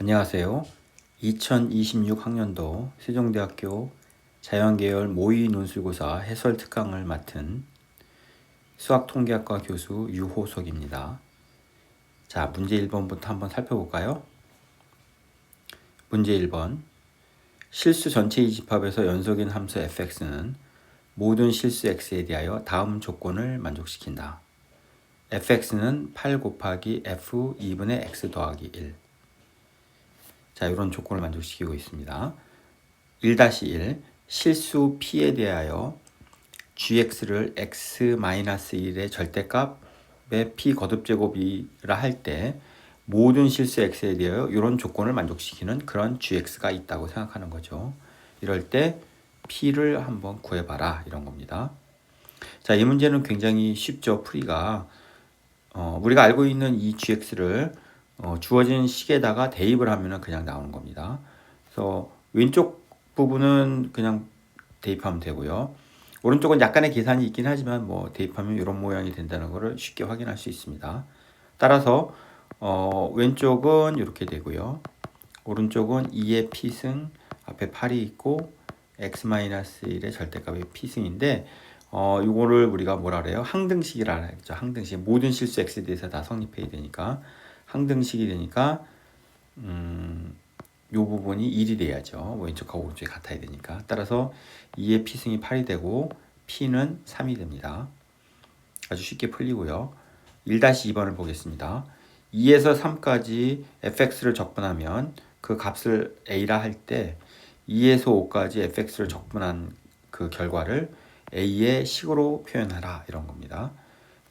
안녕하세요. 2026학년도 세종대학교 자연계열 모의 논술고사 해설 특강을 맡은 수학통계학과 교수 유호석입니다. 자, 문제 1번부터 한번 살펴볼까요? 문제 1번. 실수 전체의 집합에서 연속인 함수 fx는 모든 실수 x에 대하여 다음 조건을 만족시킨다. fx는 8 곱하기 f 2분의 x 더하기 1. 자, 이런 조건을 만족시키고 있습니다. 1-1 실수 p에 대하여 gx를 x-1의 절대값의 p 거듭제곱이라 할 때 모든 실수 x에 대하여 이런 조건을 만족시키는 그런 gx가 있다고 생각하는 거죠. 이럴 때 p를 한번 구해봐라 이런 겁니다. 자, 이 문제는 굉장히 쉽죠. 풀이가 우리가 알고 있는 이 gx를 주어진 식에다가 대입을 하면 그냥 나오는 겁니다. 그래서 왼쪽 부분은 그냥 대입하면 되고요. 오른쪽은 약간의 계산이 있긴 하지만 뭐 대입하면 이런 모양이 된다는 것을 쉽게 확인할 수 있습니다. 따라서 왼쪽은 이렇게 되고요. 오른쪽은 2의 p승 앞에 8이 있고 x-1의 절대값이 p승인데 이거를 우리가 뭐라 그래요? 항등식이라 했죠. 항등식. 모든 실수 x에 대해서 다 성립해야 되니까 항등식이 되니까 이 부분이 1이 돼야죠. 왼쪽하고 오른쪽이 같아야 되니까. 따라서 2의 p승이 8이 되고 p는 3이 됩니다. 아주 쉽게 풀리고요. 1-2번을 보겠습니다. 2에서 3까지 fx를 적분하면 그 값을 a라 할 때 2에서 5까지 fx를 적분한 그 결과를 a의 식으로 표현하라 이런 겁니다.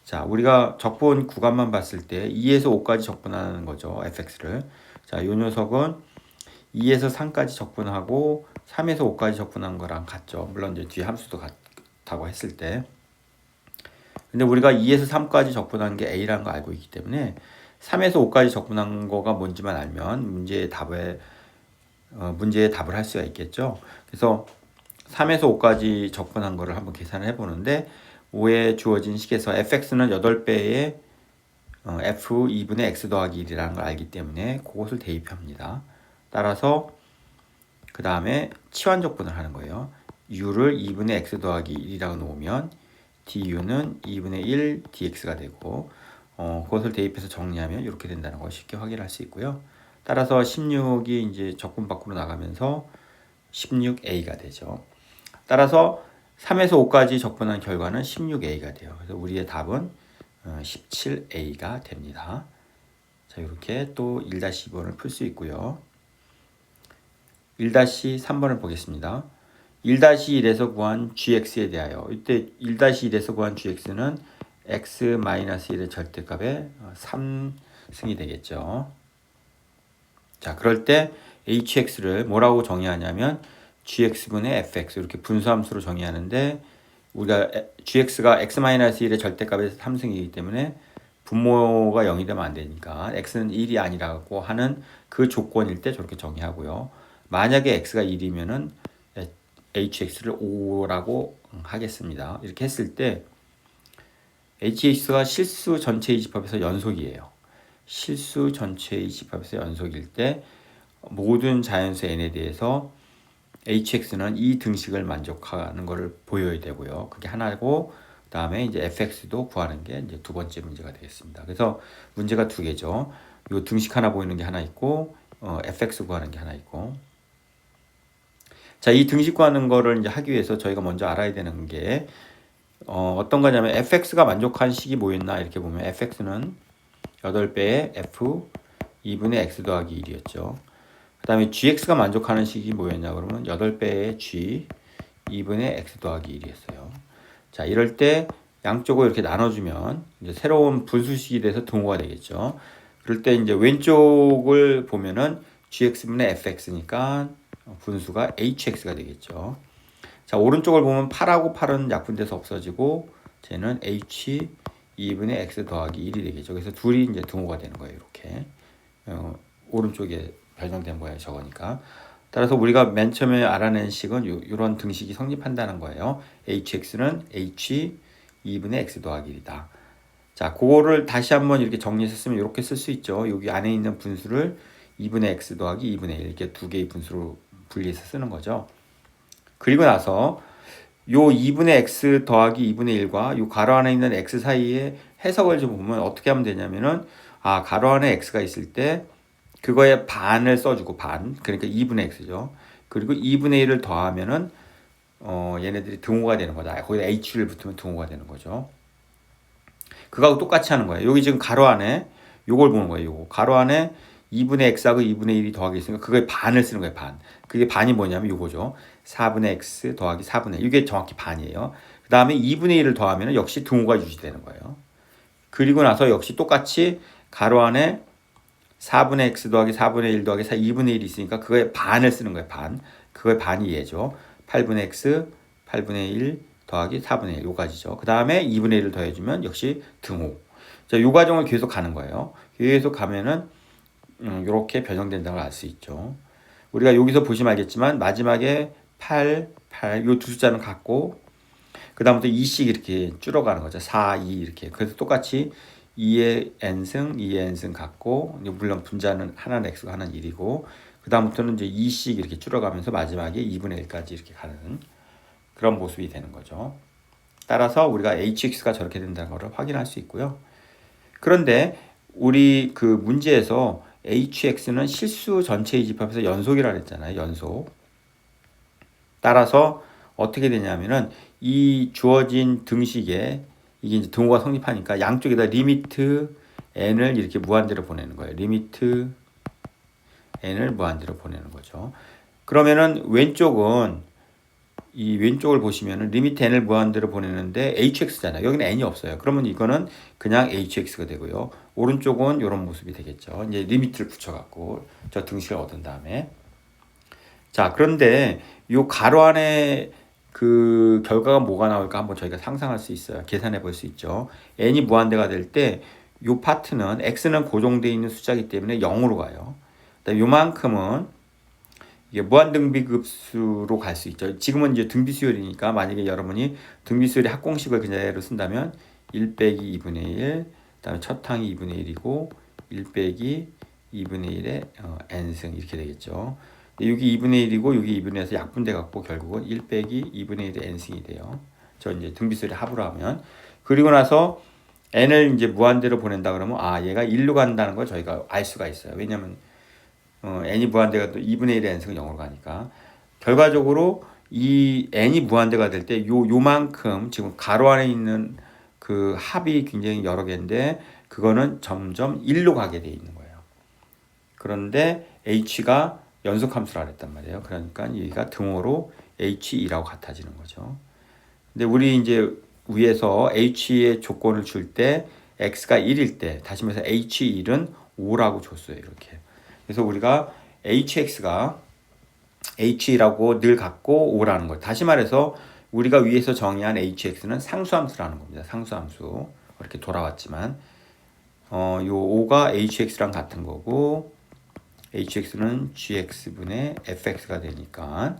자, 우리가 적분 구간만 봤을 때 2에서 5까지 적분하는 거죠. fx를. 자, 이 녀석은 2에서 3까지 적분하고 3에서 5까지 적분한 거랑 같죠. 물론 이제 뒤에 함수도 같다고 했을 때. 근데 우리가 2에서 3까지 적분한 게 a라는 거 알고 있기 때문에 3에서 5까지 적분한 거가 뭔지만 알면 문제의 답을 할 수가 있겠죠. 그래서 3에서 5까지 적분한 거를 한번 계산을 해보는데 5에 주어진 식에서 fx는 8배의 f 2분의 x 더하기 1이라는 걸 알기 때문에 그것을 대입합니다. 따라서 그 다음에 치환적분을 하는 거예요. u를 2분의 x 더하기 1이라고 놓으면 du는 2분의 1 dx가 되고 그것을 대입해서 정리하면 이렇게 된다는 걸 쉽게 확인할 수 있고요. 따라서 16이 이제 적분 밖으로 나가면서 16a가 되죠. 따라서 3에서 5까지 적분한 결과는 16a가 돼요. 그래서 우리의 답은 17a가 됩니다. 자, 이렇게 또 1-2번을 풀 수 있고요. 1-3번을 보겠습니다. 1-1에서 구한 gx에 대하여 이때 1-1에서 구한 gx는 x-1의 절대값의 3승이 되겠죠. 자, 그럴 때 hx를 뭐라고 정의하냐면 gx분의 fx 이렇게 분수함수로 정의하는데 우리가 gx가 x-1의 절대값에서 3승이기 때문에 분모가 0이 되면 안 되니까 x는 1이 아니라고 하는 그 조건일 때 저렇게 정의하고요. 만약에 x가 1이면은 hx를 5라고 하겠습니다. 이렇게 했을 때 hx가 실수 전체의 집합에서 연속이에요. 실수 전체의 집합에서 연속일 때 모든 자연수 n에 대해서 hx는 이 등식을 만족하는 것을 보여야 되고요. 그게 하나고 그다음에 이제 fx도 구하는 게 이제 두 번째 문제가 되겠습니다. 그래서 문제가 두 개죠. 요 등식 하나 보이는 게 하나 있고 fx 구하는 게 하나 있고. 자, 이 등식 구하는 거를 이제 하기 위해서 저희가 먼저 알아야 되는 게 어떤 거냐면 fx가 만족한 식이 뭐였나 이렇게 보면 fx는 8배의 f 2분의 x 더하기 1이었죠. 그 다음에 gx가 만족하는 식이 뭐였냐 그러면 8배의 g 2분의 x 더하기 1이었어요. 자, 이럴 때 양쪽을 이렇게 나눠주면 이제 새로운 분수식이 돼서 등호가 되겠죠. 그럴 때 이제 왼쪽을 보면은 gx분의 fx니까 분수가 hx가 되겠죠. 자, 오른쪽을 보면 8하고 8은 약분돼서 없어지고 쟤는 h 2분의 x 더하기 1이 되겠죠. 그래서 둘이 이제 등호가 되는 거예요. 이렇게 오른쪽에 변형된 모양이 저거니까. 따라서 우리가 맨 처음에 알아낸 식은 이런 등식이 성립한다는 거예요. hx는 h 2분의 x 더하기 1이다. 자, 그거를 다시 한번 이렇게 정리했으면 이렇게 쓸 수 있죠. 여기 안에 있는 분수를 2분의 x 더하기 2분의 1 이렇게 두 개의 분수로 분리해서 쓰는 거죠. 그리고 나서 요 2분의 x 더하기 2분의 1과 요 가로 안에 있는 x 사이에 해석을 좀 보면 어떻게 하면 되냐면은 가로 안에 x가 있을 때 그거의 반을 써주고 그러니까 2분의 x죠. 그리고 2분의 1을 더하면은 얘네들이 등호가 되는 거다. 거기다 h를 붙으면 등호가 되는 거죠. 그거하고 똑같이 하는 거예요. 여기 지금 가로 안에 요걸 보는 거예요. 요거 가로 안에 2분의 x하고 2분의 1이 더하기 있으니까 그거의 반을 쓰는 거예요. 반. 그게 반이 뭐냐면 요거죠. 4분의 x 더하기 4분의 1. 이게 정확히 반이에요. 그 다음에 2분의 1을 더하면 역시 등호가 유지되는 거예요. 그리고 나서 역시 똑같이 가로 안에 4분의 x 더하기 4분의 1 더하기 2분의 1이 있으니까 그거의 반을 쓰는 거예요. 반. 그거의 반이 얘죠. 8분의 x, 8분의 1 더하기 4분의 1 요까지죠. 그 다음에 2분의 1을 더해주면 역시 등호. 자, 요 과정을 계속 가는 거예요. 계속 가면은 이렇게 변형된다는 걸 알 수 있죠. 우리가 여기서 보시면 알겠지만 마지막에 8, 8 요 두 숫자는 같고 그 다음부터 2씩 이렇게 줄어가는 거죠. 4, 2 이렇게. 그래서 똑같이 2의 n승, 2의 n승 같고 물론 분자는 하나는 x가 하나는 1이고 그 다음부터는 이제 2씩 이렇게 줄어가면서 마지막에 2분의 1까지 이렇게 가는 그런 모습이 되는 거죠. 따라서 우리가 hx가 저렇게 된다는 것을 확인할 수 있고요. 그런데 우리 그 문제에서 hx는 실수 전체의 집합에서 연속이라고 했잖아요. 연속. 따라서 어떻게 되냐면은 이 주어진 등식에 이게 이제 등호가 성립하니까 양쪽에다 리미트 n을 이렇게 무한대로 보내는 거예요. 리미트 n을 무한대로 보내는 거죠. 그러면은 왼쪽을 보시면은 리미트 n을 무한대로 보내는데 hx잖아요. 여기는 n이 없어요. 그러면 이거는 그냥 hx가 되고요. 오른쪽은 이런 모습이 되겠죠. 이제 리미트를 붙여갖고 저 등식을 얻은 다음에 자, 그런데 요 가로 안에 그 결과가 뭐가 나올까 한번 저희가 상상할 수 있어요. 계산해 볼 수 있죠. n이 무한대가 될 때 요 파트는 x는 고정되어 있는 숫자이기 때문에 0으로 가요. 요만큼은 이게 무한등비급수로 갈 수 있죠. 지금은 이제 등비수열이니까 만약에 여러분이 등비수열의 합공식을 그대로 쓴다면 1 빼기 2분의 1, 그다음에 첫 항이 2분의 1이고 1 빼기 2분의 1의 n승 이렇게 되겠죠. 여기 2분의 1이고 여기 2분의 1에서 약분돼 갖고 결국은 1 빼기 2분의 1의 n승이 돼요. 저 이제 등비수열의 합으로 하면 그리고 나서 n을 이제 무한대로 보낸다 그러면 얘가 1로 간다는 걸 저희가 알 수가 있어요. 왜냐면 n이 무한대가 또 2분의 1의 n승은 0으로 가니까 결과적으로 이 n이 무한대가 될 때 요만큼 지금 가로 안에 있는 그 합이 굉장히 여러 개인데 그거는 점점 1로 가게 돼 있는 거예요. 그런데 h가 연속함수라 그랬단 말이에요. 그러니까 여기가 등호로 h2라고 같아지는 거죠. 근데 우리 이제 위에서 h의 조건을 줄 때 x가 1일 때 다시 말해서 h1은 5라고 줬어요. 이렇게. 그래서 우리가 hx가 h라고 늘 갖고 5라는 거예요. 다시 말해서 우리가 위에서 정의한 hx는 상수함수라는 겁니다. 상수함수. 이렇게 돌아왔지만 요 5가 hx랑 같은 거고 hx는 gx분의 fx가 되니까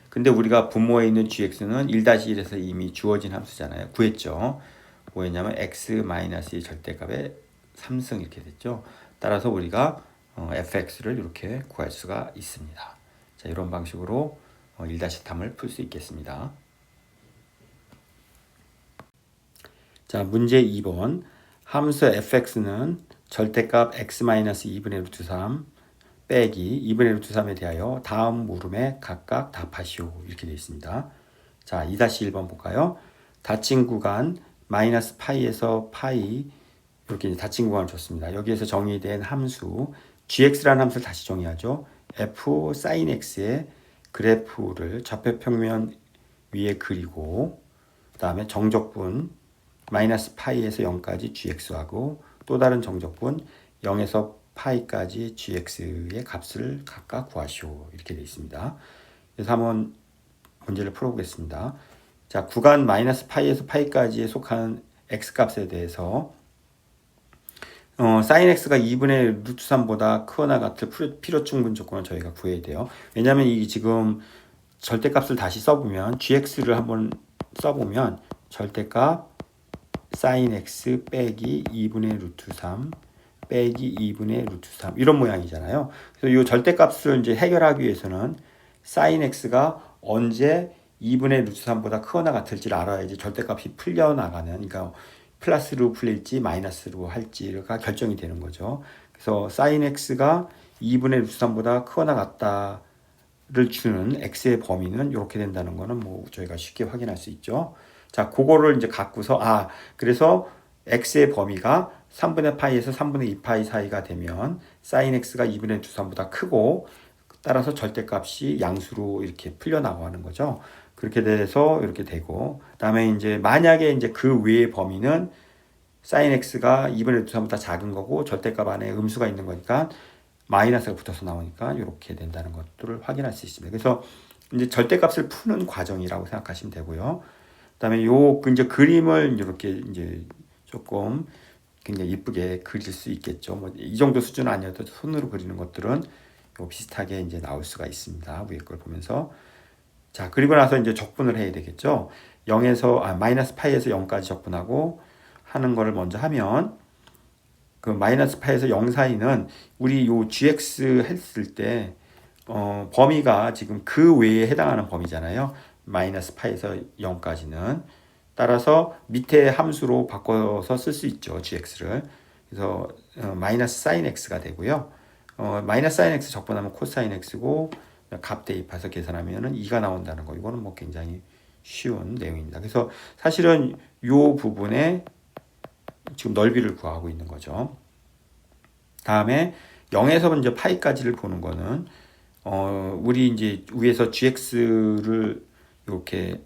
근데 우리가 분모에 있는 gx는 1-1에서 이미 주어진 함수잖아요. 구했죠. 뭐였냐면 x-의 절대값의 3승 이렇게 됐죠. 따라서 우리가 fx를 이렇게 구할 수가 있습니다. 자, 이런 방식으로 1-탐을 풀 수 있겠습니다. 자, 문제 2번. 함수 fx는 절대값 x-2분의 루트 3 빼기 2분의 루트 3에 대하여 다음 물음에 각각 답하시오. 이렇게 되어 있습니다. 자, 2-1번 볼까요? 닫힌 구간 마이너스 파이에서 파이 이렇게 닫힌 구간을 줬습니다. 여기에서 정의된 함수 gx라는 함수를 다시 정의하죠. f sin x의 그래프를 좌표평면 위에 그리고 그 다음에 정적분 마이너스 파이에서 0까지 gx하고 또 다른 정적분 0에서 파이까지 gx의 값을 각각 구하시오. 이렇게 되어 있습니다. 그래서 한번 문제를 풀어보겠습니다. 자, 구간 마이너스 파이에서 파이까지에 속하는 x값에 대해서 sin x가 2분의 루트 3보다 크거나 같을 필요 충분 조건을 저희가 구해야 돼요. 왜냐하면 이 지금 절대값을 다시 써보면 gx를 한번 써보면 절대값 sin x 빼기 2분의 루트 3 빼기 2분의 루트 3 이런 모양이잖아요. 그래서 이 절대값을 이제 해결하기 위해서는 sin x가 언제 2분의 루트 3보다 크거나 같을지를 알아야지 절대값이 풀려나가는, 그러니까 플러스로 풀릴지 마이너스로 할지가 결정이 되는 거죠. 그래서 sin x가 2분의 루트 3보다 크거나 같다를 주는 x의 범위는 이렇게 된다는 거는 뭐 저희가 쉽게 확인할 수 있죠. 자, 그거를 이제 갖고서 그래서 x의 범위가 3분의 파이에서 3분의 2 파이 사이가 되면 sin x가 2분의 루트 3보다 크고, 따라서 절대값이 양수로 이렇게 풀려나가는 거죠. 그렇게 돼서 이렇게 되고, 그다음에 이제 만약에 이제 그 외의 범위는 sin x가 2분의 루트 3보다 작은 거고 절대값 안에 음수가 있는 거니까 마이너스가 붙어서 나오니까 이렇게 된다는 것들을 확인할 수 있습니다. 그래서 이제 절대값을 푸는 과정이라고 생각하시면 되고요. 그다음에 이제 그림을 이렇게 이제 조금 굉장히 예쁘게 그릴 수 있겠죠. 뭐 이 정도 수준은 아니어도 손으로 그리는 것들은 비슷하게 이제 나올 수가 있습니다. 위에 걸 보면서. 자, 그리고 나서 이제 적분을 해야 되겠죠. 마이너스 파이에서 0까지 적분하고 하는 거를 먼저 하면, 그 마이너스 파이에서 0 사이는 우리 요 gx 했을 때 범위가 지금 그 외에 해당하는 범위잖아요. 마이너스 파이에서 0까지는. 따라서 밑에 함수로 바꿔서 쓸 수 있죠, gx를. 그래서 마이너스 sin x가 되고요. 마이너스 sin x 적분하면 코사인 x고, 값 대입해서 계산하면은 2가 나온다는 거. 이거는 뭐 굉장히 쉬운 내용입니다. 그래서 사실은 이 부분에 지금 넓이를 구하고 있는 거죠. 다음에 0에서 이제 파이까지를 보는 거는 우리 이제 위에서 gx를 이렇게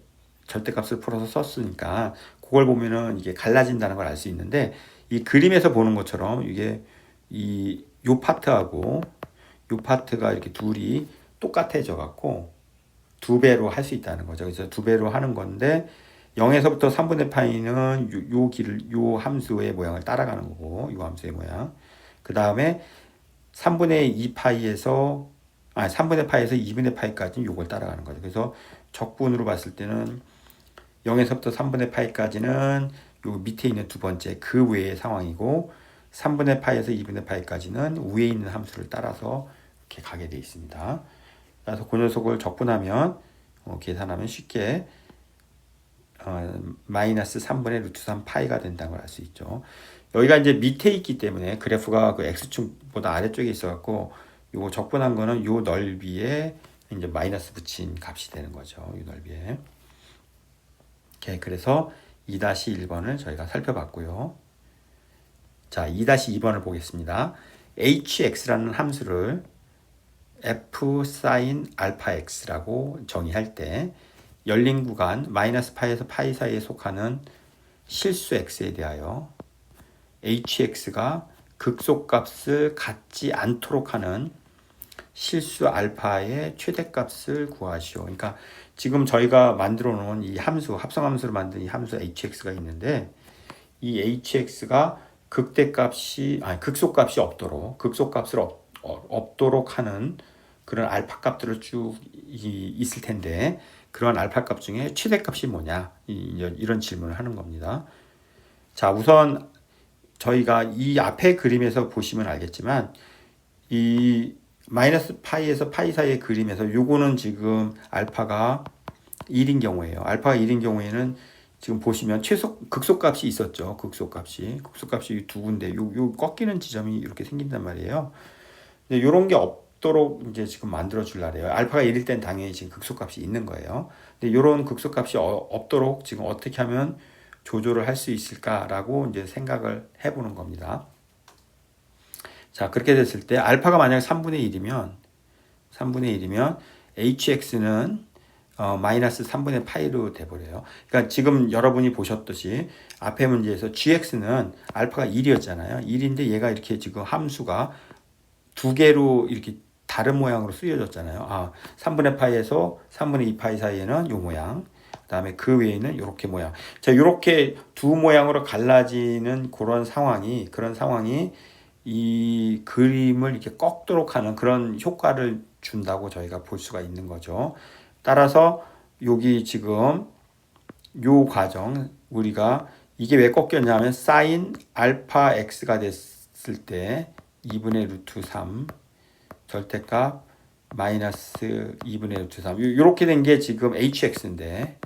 절대값을 풀어서 썼으니까 그걸 보면은 이게 갈라진다는 걸 알 수 있는데, 이 그림에서 보는 것처럼 이게 요 파트하고 요 파트가 이렇게 둘이 똑같아져 갖고 두 배로 할 수 있다는 거죠. 그래서 두 배로 하는 건데 0에서부터 3분의 파이는 요 함수의 모양을 따라가는 거고, 요 함수의 모양. 그 다음에 3분의 파이에서 2분의 파이까지는 요걸 따라가는 거죠. 그래서 적분으로 봤을 때는 0에서부터 3분의 파이까지는 요 밑에 있는 두 번째 그 외의 상황이고, 3분의 파이에서 2분의 파이까지는 위에 있는 함수를 따라서 이렇게 가게 되어 있습니다. 그래서 그 녀석을 적분하면 계산하면 쉽게 마이너스 3분의 루트 3 파이가 된다는 걸 알 수 있죠. 여기가 이제 밑에 있기 때문에 그래프가 그 x축보다 아래쪽에 있어갖고 요거 적분한 거는 요 넓이에 이제 마이너스 붙인 값이 되는 거죠. 요 넓이에. 오케이, 그래서 2-1번을 저희가 살펴봤고요. 자, 2-2번을 보겠습니다. hx라는 함수를 f sin 알파 x라고 정의할 때 열린 구간 마이너스 파이에서 파이 사이에 속하는 실수 x에 대하여 hx가 극소값을 갖지 않도록 하는 실수 알파의 최대값을 구하시오. 그러니까 지금 저희가 만들어 놓은 이 함수, 합성함수를 만든 이 함수 hx가 있는데, 이 hx가 극소값이 극소값을 없도록 하는 그런 알파 값들을 쭉 있을 텐데, 그런 알파 값 중에 최대값이 뭐냐, 이런 질문을 하는 겁니다. 자, 우선 저희가 이 앞에 그림에서 보시면 알겠지만, 이 마이너스 파이에서 파이 사이의 그림에서 요거는 지금 알파가 1인 경우에요. 알파가 1인 경우에는 지금 보시면 극소값이 있었죠. 극소값이 두 군데, 요 꺾이는 지점이 이렇게 생긴단 말이에요. 근데 요런 게 없도록 이제 지금 만들어 줄라래요. 알파가 1일 땐 당연히 지금 극소값이 있는 거예요. 근데 요런 극소값이 없도록 지금 어떻게 하면 조절을 할 수 있을까라고 이제 생각을 해보는 겁니다. 자, 그렇게 됐을 때 알파가 만약에 3분의 1이면 hx는 마이너스 3분의 파이로 돼버려요. 그러니까 지금 여러분이 보셨듯이 앞에 문제에서 gx는 알파가 1이었잖아요. 1인데 얘가 이렇게 지금 함수가 두 개로 이렇게 다른 모양으로 쓰여졌잖아요. 3분의 파이에서 3분의 2 파이 사이에는 요 모양, 그 다음에 그 외에는 요렇게 모양. 자, 요렇게 두 모양으로 갈라지는 그런 상황이 이 그림을 이렇게 꺾도록 하는 그런 효과를 준다고 저희가 볼 수가 있는 거죠. 따라서 여기 지금 요 과정, 우리가 이게 왜 꺾였냐면 sin 알파 x가 때 2분의 루트 3 절대값 마이너스 2분의 루트 3 이렇게 된 게 지금 hx인데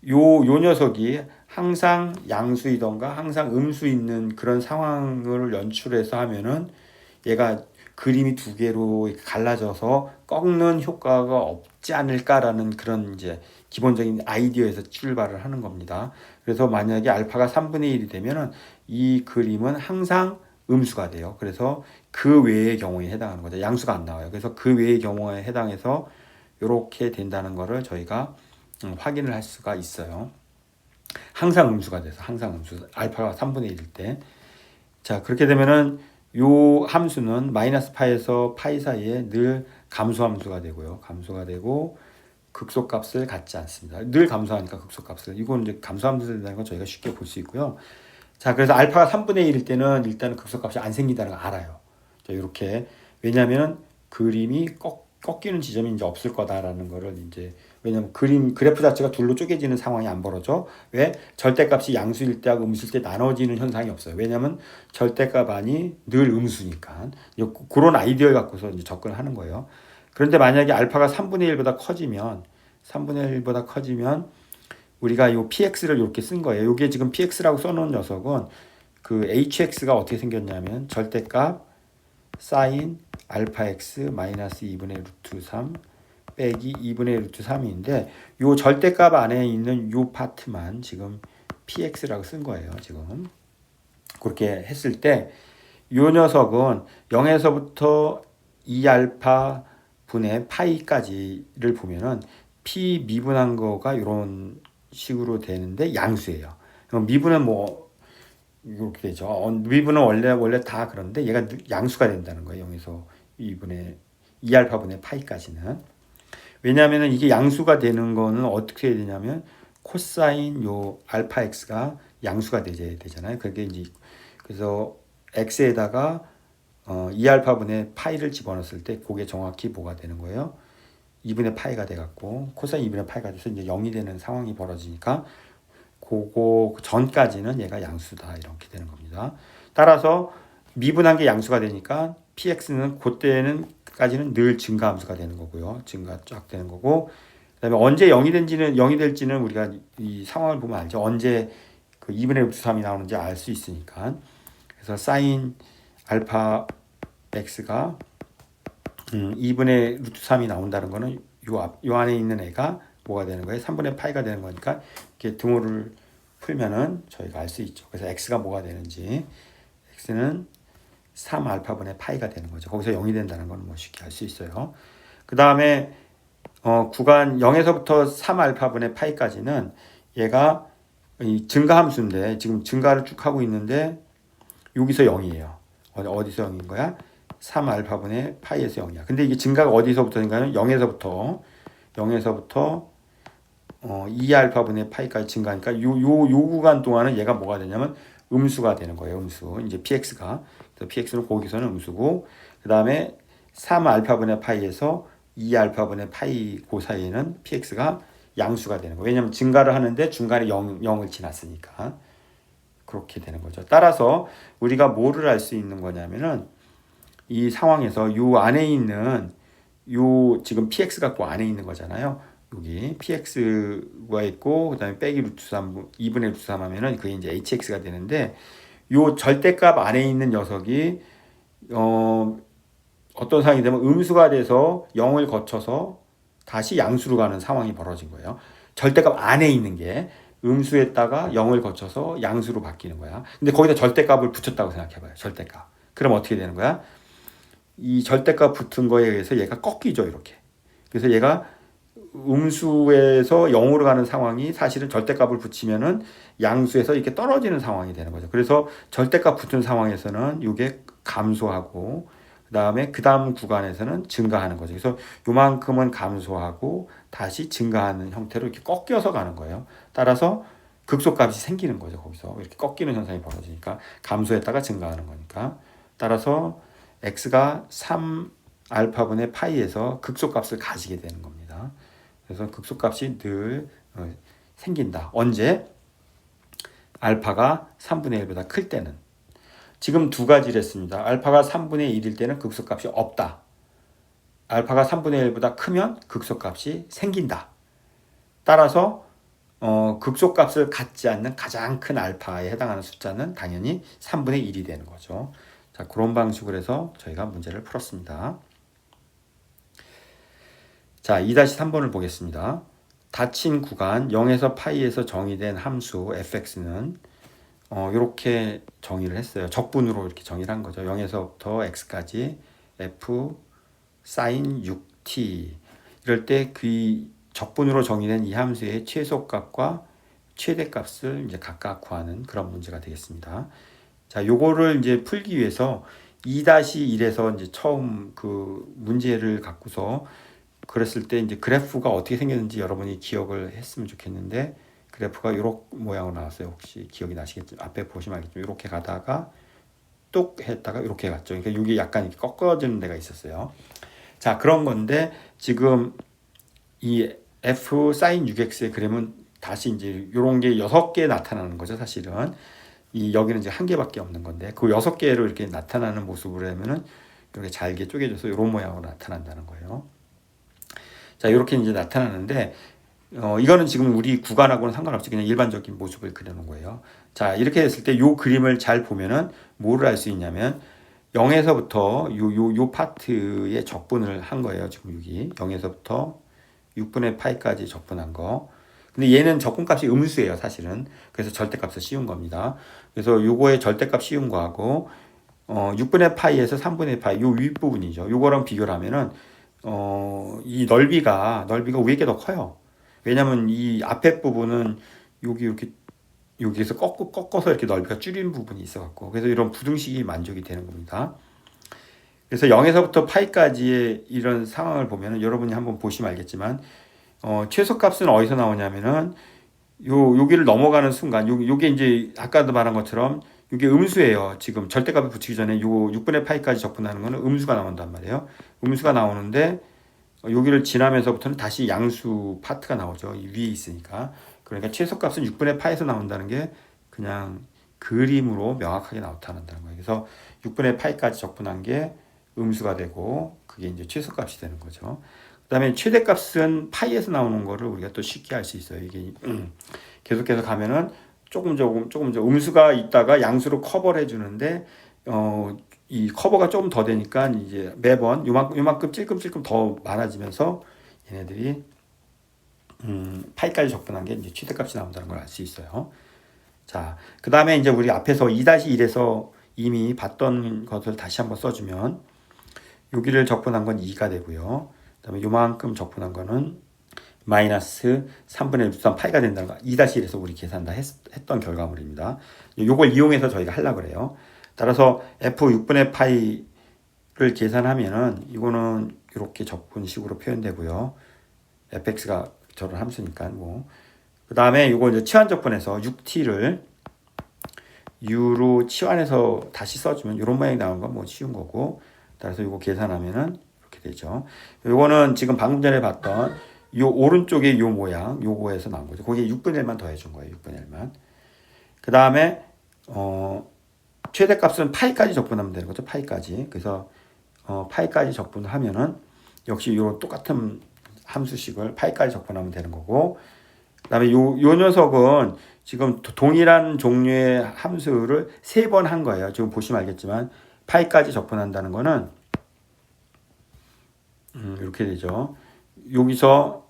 요 녀석이 항상 양수이던가 항상 음수 있는 그런 상황을 연출해서 하면은 얘가 그림이 두 개로 갈라져서 꺾는 효과가 없지 않을까라는 그런 이제 기본적인 아이디어에서 출발을 하는 겁니다. 그래서 만약에 알파가 3분의 1이 되면은 이 그림은 항상 음수가 돼요. 그래서 그 외의 경우에 해당하는 거죠. 양수가 안 나와요. 그래서 그 외의 경우에 해당해서 이렇게 된다는 거를 저희가 확인을 할 수가 있어요. 항상 음수가 돼서 항상 음수 알파가 3분의 1일 때. 자, 그렇게 되면은 요 함수는 마이너스 파에서 파이 사이에 늘 감소함수가 되고요. 감소가 되고 극소값을 갖지 않습니다. 늘 감소하니까 극소값을. 이건 이제 감소함수 된다는 건 저희가 쉽게 볼 수 있고요. 자, 그래서 알파가 3분의 1일 때는 일단은 극소값이 안 생긴다는 걸 알아요. 자, 이렇게. 왜냐하면 그림이 꺾이는 지점이 이제 없을 거다라는 거를 이제 왜냐면 그래프 자체가 둘로 쪼개지는 상황이 안 벌어져. 왜? 절대값이 양수일 때하고 음수일 때 나눠지는 현상이 없어요. 왜냐면 절대값 안이 늘 음수니까. 그런 아이디어를 갖고서 이제 접근을 하는 거예요. 그런데 만약에 알파가 3분의 1보다 커지면 우리가 요 px를 이렇게 쓴 거예요. 이게 지금 px라고 써놓은 녀석은 그 hx가 어떻게 생겼냐면 절대값 사인 알파 x 마이너스 2분의 루트 3 빼기 2분의 루트 3인데 요 절대값 안에 있는 요 파트만 지금 px라고 쓴 거예요. 지금 그렇게 했을 때 요 녀석은 0에서부터 2알파 분의 파이까지를 보면은 p 미분한 거가 이런 식으로 되는데 양수예요. 미분은 뭐 이렇게 되죠. 미분은 원래 다 그런데 얘가 양수가 된다는 거예요. 0에서 2알파 분의 파이까지는. 왜냐하면 이게 양수가 되는 거는 어떻게 해야 되냐면 코사인 요 알파 x가 양수가 되잖아요. 그게 이제 그래서 x에다가 2알파 분의 파이를 집어넣었을 때 그게 정확히 뭐가 되는 거예요? 2분의 파이가 돼갖고 코사인 2분의 파이가 돼서 이제 0이 되는 상황이 벌어지니까 그거 전까지는 얘가 양수다 이렇게 되는 겁니다. 따라서 미분한 게 양수가 되니까 px는 그때는까지는 늘 증가함수가 되는 거고요. 증가 쫙 되는 거고 그다음에 언제 0이 될지는 우리가 이 상황을 보면 알죠. 언제 그 2분의 루트 3이 나오는지 알 수 있으니까. 그래서 사인 알파 x가 2분의 루트 3이 나온다는 거는 요 안에 있는 애가 뭐가 되는 거예요? 3분의 파이가 되는 거니까 이렇게 등호를 풀면은 저희가 알 수 있죠. 그래서 x가 뭐가 되는지 x는 3알파분의 파이가 되는 거죠. 거기서 0이 된다는 건 뭐 쉽게 알 수 있어요. 그 다음에 구간 0에서부터 3알파분의 파이까지는 얘가 이 증가함수인데 지금 증가를 쭉 하고 있는데 여기서 0이에요. 어디서 0인 거야? 3알파분의 파이에서 0이야. 근데 이게 증가가 어디서부터인가요? 0에서부터 2알파분의 파이까지 증가하니까 요 구간 동안은 얘가 뭐가 되냐면 음수가 되는 거예요. 음수. 이제 px가. 그래서 px는 거기서는 음수고 그 다음에 3알파분의 파이에서 2알파분의 파이 그 사이에는 px가 양수가 되는 거예요. 왜냐하면 증가를 하는데 중간에 0을 지났으니까. 그렇게 되는 거죠. 따라서 우리가 뭐를 알 수 있는 거냐면은 이 상황에서 요 안에 있는 요 지금 px 갖고 안에 있는 거잖아요. 여기 px가 있고 그다음에 빼기 루트 3 2분의 루트 3 하면은 그게 이제 hx가 되는데 요 절대값 안에 있는 녀석이 어떤 상황이 되면 음수가 돼서 0을 거쳐서 다시 양수로 가는 상황이 벌어진 거예요. 절대값 안에 있는 게 음수에다가 0을 거쳐서 양수로 바뀌는 거야. 근데 거기다 절대값을 붙였다고 생각해봐요. 절대값. 그럼 어떻게 되는 거야? 이 절대값 붙은 거에 의해서 얘가 꺾이죠. 이렇게. 그래서 얘가 음수에서 0으로 가는 상황이 사실은 절대값을 붙이면은 양수에서 이렇게 떨어지는 상황이 되는 거죠. 그래서 절대값 붙은 상황에서는 이게 감소하고 그 다음 구간에서는 증가하는 거죠. 그래서 요만큼은 감소하고 다시 증가하는 형태로 이렇게 꺾여서 가는 거예요. 따라서 극소값이 생기는 거죠. 거기서 이렇게 꺾이는 현상이 벌어지니까 감소했다가 증가하는 거니까. 따라서 x가 3알파분의 파이에서 극소값을 가지게 되는 겁니다. 그래서 극소값이 늘 생긴다. 언제? 알파가 3분의 1보다 클 때는. 지금 두 가지를 했습니다. 알파가 3분의 1일 때는 극소값이 없다. 알파가 3분의 1보다 크면 극소값이 생긴다. 따라서 극소값을 갖지 않는 가장 큰 알파에 해당하는 숫자는 당연히 3분의 1이 되는 거죠. 자, 그런 방식으로 해서 저희가 문제를 풀었습니다. 자, 2-3번을 보겠습니다. 닫힌 구간 0에서 파이에서 정의된 함수 fx는 이렇게 정의를 했어요. 적분으로 이렇게 정의를 한 거죠. 0에서부터 x까지 f sin 6t. 이럴 때 그 적분으로 정의된 이 함수의 최소값과 최대값을 이제 각각 구하는 그런 문제가 되겠습니다. 자, 요거를 이제 풀기 위해서 2-1에서 이제 처음 그 문제를 갖고서 그랬을 때 이제 그래프가 어떻게 생겼는지 여러분이 기억을 했으면 좋겠는데, 그래프가 이런 모양으로 나왔어요. 혹시 기억이 나시겠죠? 앞에 보시면 알겠지만 이렇게 가다가 뚝 했다가 이렇게 갔죠. 그러니까 이게 약간 이렇게 꺾어지는 데가 있었어요. 자, 그런 건데 지금 이 f sin 6x의 그림은 다시 이제 이런 게 6개 나타나는 거죠. 사실은 이 여기는 이제 한 개밖에 없는 건데 그 6개로 이렇게 나타나는 모습으로 하면은 이렇게 잘게 쪼개져서 이런 모양으로 나타난다는 거예요. 자, 이렇게 이제 나타나는데 이거는 지금 우리 구간하고는 상관없이 그냥 일반적인 모습을 그려놓은 거예요. 자, 이렇게 됐을 때 이 그림을 잘 보면은 뭐를 알 수 있냐면 0에서부터 요 파트의 적분을 한 거예요. 지금 여기 0에서부터 6분의 파이까지 적분한 거. 근데 얘는 적분값이 음수예요, 사실은. 그래서 절대값을 씌운 겁니다. 그래서 요거의 절대값 씌운 거하고 6분의 파이에서 3분의 파이 요 윗부분이죠. 요거랑 비교를 하면은 이 넓이가 위에 게 더 커요. 왜냐면 이 앞에 부분은 여기에서 꺾어서 이렇게 넓이가 줄인 부분이 있어갖고, 그래서 이런 부등식이 만족이 되는 겁니다. 그래서 0에서부터 파이까지의 이런 상황을 보면은 여러분이 한번 보시면 알겠지만, 최소값은 어디서 나오냐면은, 여기를 넘어가는 순간, 요게 이제 아까도 말한 것처럼, 이게 음수예요. 지금 절대값을 붙이기 전에 요 6분의 파이까지 적분하는 거는 음수가 나온단 말이에요. 음수가 나오는데, 여기를 지나면서부터는 다시 양수 파트가 나오죠. 이 위에 있으니까. 그러니까 최소값은 6분의 파에서 나온다는 게 그냥 그림으로 명확하게 나타난다는 거예요. 그래서 6분의 파이까지 적분한 게 음수가 되고 그게 이제 최소값이 되는 거죠. 그다음에 최대값은 파이에서 나오는 거를 우리가 또 쉽게 알 수 있어요. 이게 계속해서 가면은 조금 음수가 있다가 양수로 커버를 해주는데 이 커버가 조금 더 되니까 이제 매번 요만큼 찔끔찔끔 더 많아지면서 얘네들이 파이까지 적분한 게 이제 최대값이 나온다는 걸 알 수 있어요. 자, 그 다음에 이제 우리 앞에서 2-1에서 이미 봤던 것을 다시 한번 써주면 여기를 적분한 건 2가 되고요. 그 다음에 요만큼 적분한 거는 마이너스 3분의 1 파이가 된다는 거 2-1에서 우리 계산 다 했던 결과물입니다. 요걸 이용해서 저희가 하려고 그래요. 따라서 f 6분의 파이를 계산하면은 이거는 이렇게 적분식으로 표현되고요. fx가 저런 함수니까 뭐. 그 다음에 이거 이제 치환 적분해서 6t를 u로 치환해서 다시 써주면 이런 모양이 나오는 건 뭐 쉬운 거고. 따라서 이거 계산하면은 이렇게 되죠. 요거는 지금 방금 전에 봤던 요 오른쪽에 요 모양, 요거에서 나온 거죠. 거기에 6분의 1만 더해준 거예요. 6분의 1만. 그 다음에 최대값은 파이까지 적분하면 되는 거죠. 파이까지. 그래서 파이까지 적분을 하면은 역시 이런 똑같은 함수식을 파이까지 적분하면 되는 거고, 그다음에 요 녀석은 지금 동일한 종류의 함수를 3번 한 거예요. 지금 보시면 알겠지만 파이까지 적분한다는 거는 이렇게 되죠. 여기서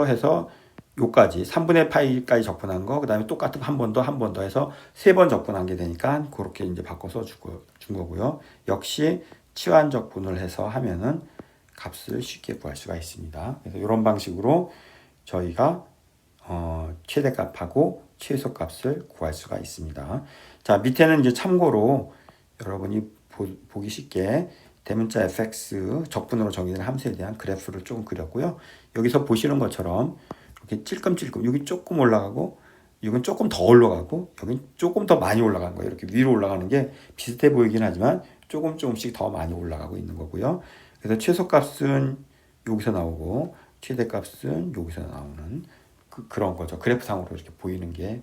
해서 요까지 3분의 파이까지 적분한 거, 그다음에 똑같은 한 번 더 해서 3번 적분한 게 되니까 그렇게 이제 바꿔서 준 거고요. 역시 치환 적분을 해서 하면은 값을 쉽게 구할 수가 있습니다. 그래서 이런 방식으로 저희가 최대값하고 최소값을 구할 수가 있습니다. 자, 밑에는 이제 참고로 여러분이 보기 쉽게 대문자 fx 적분으로 정의된 함수에 대한 그래프를 조금 그렸고요. 여기서 보시는 것처럼 이렇게 찔끔찔끔 여기 조금 올라가고 여긴 조금 더 올라가고 여긴 조금 더 많이 올라가는 거예요. 이렇게 위로 올라가는 게 비슷해 보이긴 하지만 조금씩 더 많이 올라가고 있는 거고요. 그래서 최소값은 여기서 나오고 최대값은 여기서 나오는 그런 거죠. 그래프상으로 이렇게 보이는 게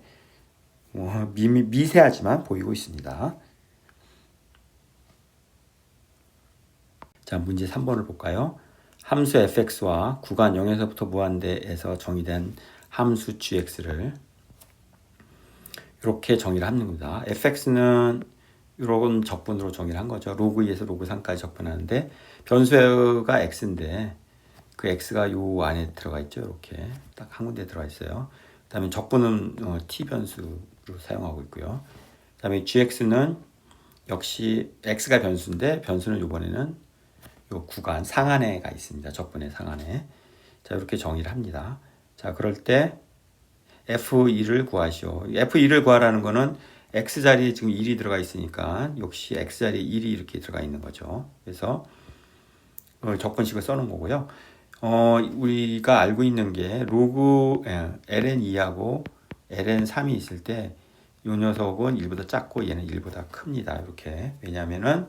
미세하지만 보이고 있습니다. 자, 문제 3번을 볼까요? 함수 fx와 구간 0에서부터 무한대에서 정의된 함수 gx를 이렇게 정의를 합니다. fx는 이런 적분으로 정의를 한 거죠. 로그 2에서 로그 3까지 적분하는데 변수가 x인데 그 x가 요 안에 들어가 있죠. 이렇게 딱 한 군데 들어가 있어요. 그다음에 적분은 t 변수로 사용하고 있고요. 그다음에 gx는 역시 x가 변수인데 변수는 이번에는 요 구간 상한에가 있습니다. 적분의 상한에. 자, 이렇게 정의를 합니다. 자, 그럴 때 f2를 구하시오. f2를 구하라는 거는 x자리에 지금 1이 들어가 있으니까 역시 x자리에 1이 이렇게 들어가 있는 거죠. 그래서 적분식을 써놓은 거고요. 우리가 알고 있는 게 로그 ln2하고 ln3이 있을 때 이 녀석은 1보다 작고 얘는 1보다 큽니다. 이렇게. 왜냐면은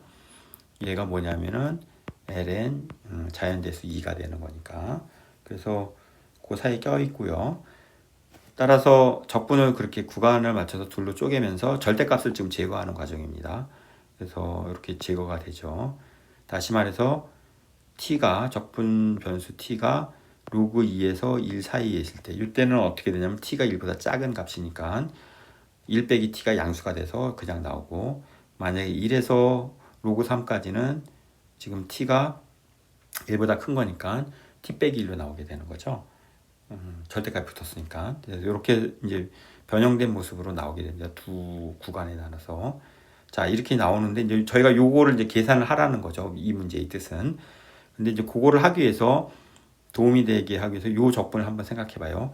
얘가 뭐냐면은 ln 자연대수 2가 되는 거니까. 그래서 그 사이에 껴 있고요. 따라서 적분을 그렇게 구간을 맞춰서 둘로 쪼개면서 절대값을 지금 제거하는 과정입니다. 그래서 이렇게 제거가 되죠. 다시 말해서 t가 적분 변수 t가 로그 2에서 1 사이에 있을 때 이때는 어떻게 되냐면 t가 1보다 작은 값이니까 1 빼기 t가 양수가 돼서 그냥 나오고, 만약에 1에서 로그 3까지는 지금 t가 1보다 큰 거니까 t 빼기 1로 나오게 되는 거죠. 절대값이 붙었으니까. 이렇게 이제 변형된 모습으로 나오게 됩니다. 두 구간에 나눠서. 자, 이렇게 나오는데 이제 저희가 요거를 이제 계산을 하라는 거죠. 이 문제의 뜻은. 근데 이제 그거를 하기 위해서 도움이 되게 하기 위해서 요 적분을 한번 생각해 봐요.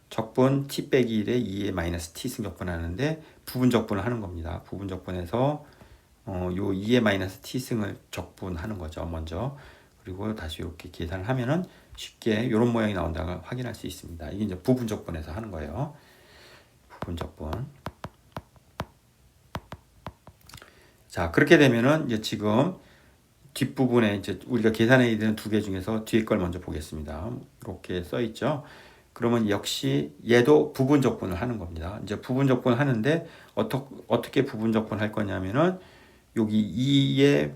적분 t 빼기 1에 2의 마이너스 t승 적분하는데 부분 적분을 하는 겁니다. 부분 적분해서 요 2의 마이너스 t승을 적분하는 거죠. 먼저. 그리고 다시 이렇게 계산을 하면은 쉽게 이런 모양이 나온다고 확인할 수 있습니다. 이게 이제 부분 적분해서 하는 거예요. 부분 적분. 자, 그렇게 되면은 이제 지금 뒷부분에 이제 우리가 계산해야 되는 두 개 중에서 뒤에 걸 먼저 보겠습니다. 이렇게 써 있죠. 그러면 역시 얘도 부분 적분을 하는 겁니다. 이제 부분 적분을 하는데 어떻게 부분 적분을 할 거냐면은 여기 2의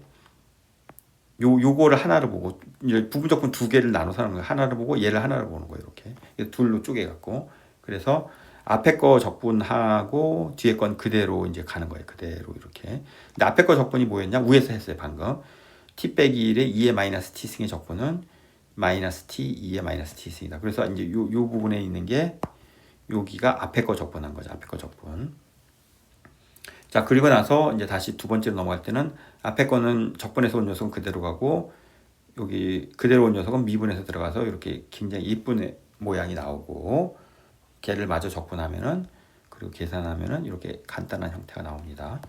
요거를 하나를 보고 이제 부분 적분 두 개를 나눠서 하는 거예요. 하나를 보고 얘를 하나를 보는 거예요. 이렇게 둘로 쪼개 갖고. 그래서 앞에 거 적분하고 뒤에 건 그대로 이제 가는 거예요. 그대로 이렇게. 근데 앞에 거 적분이 뭐였냐? 위에서 했어요, 방금. t 빼기 1의 2의 마이너스 t승의 적분은 마이너스 t 2의 마이너스 t승이다. 그래서 이제 요 부분에 있는 게 여기가 앞에 거 적분한 거죠. 앞에 거 적분. 자, 그리고 나서 이제 다시 두 번째로 넘어갈 때는 앞에 거는 적분해서 온 녀석은 그대로 가고 여기 그대로 온 녀석은 미분해서 들어가서 이렇게 굉장히 예쁜 모양이 나오고, 걔를 마저 적분하면은 그리고 계산하면은 이렇게 간단한 형태가 나옵니다.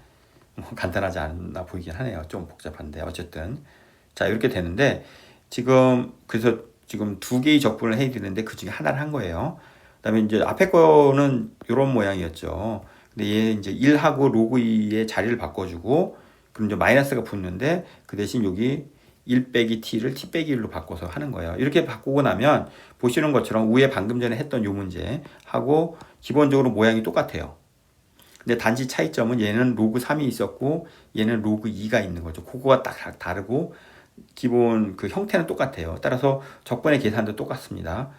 간단하지 않나 보이긴 하네요. 좀 복잡한데 어쨌든 자, 이렇게 되는데 지금 그래서 지금 두 개의 적분을 해야 되는데 그 중에 하나를 한 거예요. 그다음에 이제 앞에 거는 이런 모양이었죠. 근데 얘 이제 1하고 로그 2의 자리를 바꿔주고 그럼 이제 마이너스가 붙는데 그 대신 여기 1 빼기 t를 t 빼기 1로 바꿔서 하는 거예요. 이렇게 바꾸고 나면 보시는 것처럼 위에 방금 전에 했던 요 문제하고 기본적으로 모양이 똑같아요. 근데 단지 차이점은 얘는 로그 3이 있었고 얘는 로그 2가 있는 거죠. 그거가 딱 다르고 기본 그 형태는 똑같아요. 따라서 적분의 계산도 똑같습니다.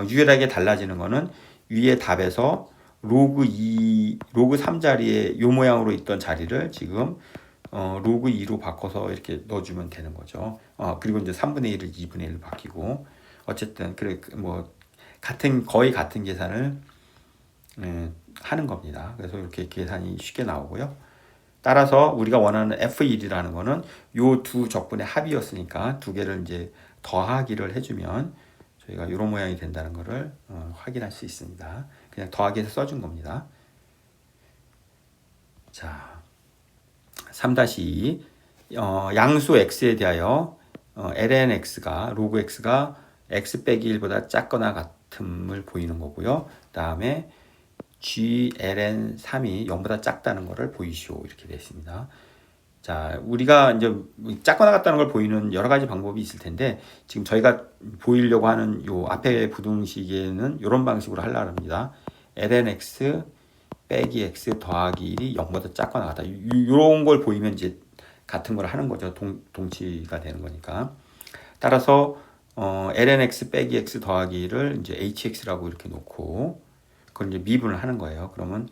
유일하게 달라지는 거는 위에 답에서 로그 3 자리에 요 모양으로 있던 자리를 지금 로그 2로 바꿔서 이렇게 넣어주면 되는 거죠. 그리고 이제 3분의 1을 2분의 1로 바뀌고 어쨌든 그래 뭐 거의 같은 계산을 하는 겁니다. 그래서 이렇게 계산이 쉽게 나오고요. 따라서 우리가 원하는 F1이라는 거는 요 두 적분의 합이었으니까 두 개를 이제 더하기를 해주면 저희가 이런 모양이 된다는 것을 확인할 수 있습니다. 그냥 더하기해서 써준 겁니다. 자, 3-2 양수 x에 대하여 ln x가 로그 x가 x 빼기 1보다 작거나 같음을 보이는 거고요. 그 다음에 gln 3이 0보다 작다는 것을 보이시오. 이렇게 되어 있습니다. 자, 우리가 이제 작거나 같다는 걸 보이는 여러 가지 방법이 있을 텐데 지금 저희가 보이려고 하는 요 앞에 부등식에는 이런 방식으로 하려고 합니다. ln x 빼기 x 더하기 1이 0보다 작거나 같다. 이런 걸 보이면 이제 같은 걸 하는 거죠. 동치가 되는 거니까. 따라서 lnx 빼기 x 더하기 1을 이제 hx라고 이렇게 놓고 그걸 이제 미분을 하는 거예요. 그러면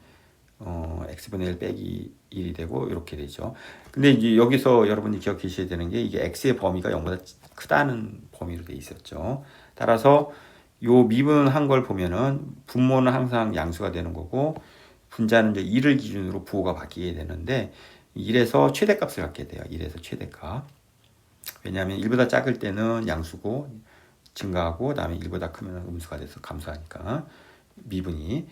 x분의 1 빼기 1이 되고 이렇게 되죠. 근데 이제 여기서 여러분이 기억하셔야 되는 게 이게 x의 범위가 0보다 크다는 범위로 돼 있었죠. 따라서 요 미분한 걸 보면은 분모는 항상 양수가 되는 거고 분자는 이제 1을 기준으로 부호가 바뀌게 되는데 1에서 최대값을 갖게 돼요. 1에서 최대값. 왜냐하면 1보다 작을 때는 양수고 증가하고 그다음에 1보다 크면 음수가 돼서 감소하니까 미분이.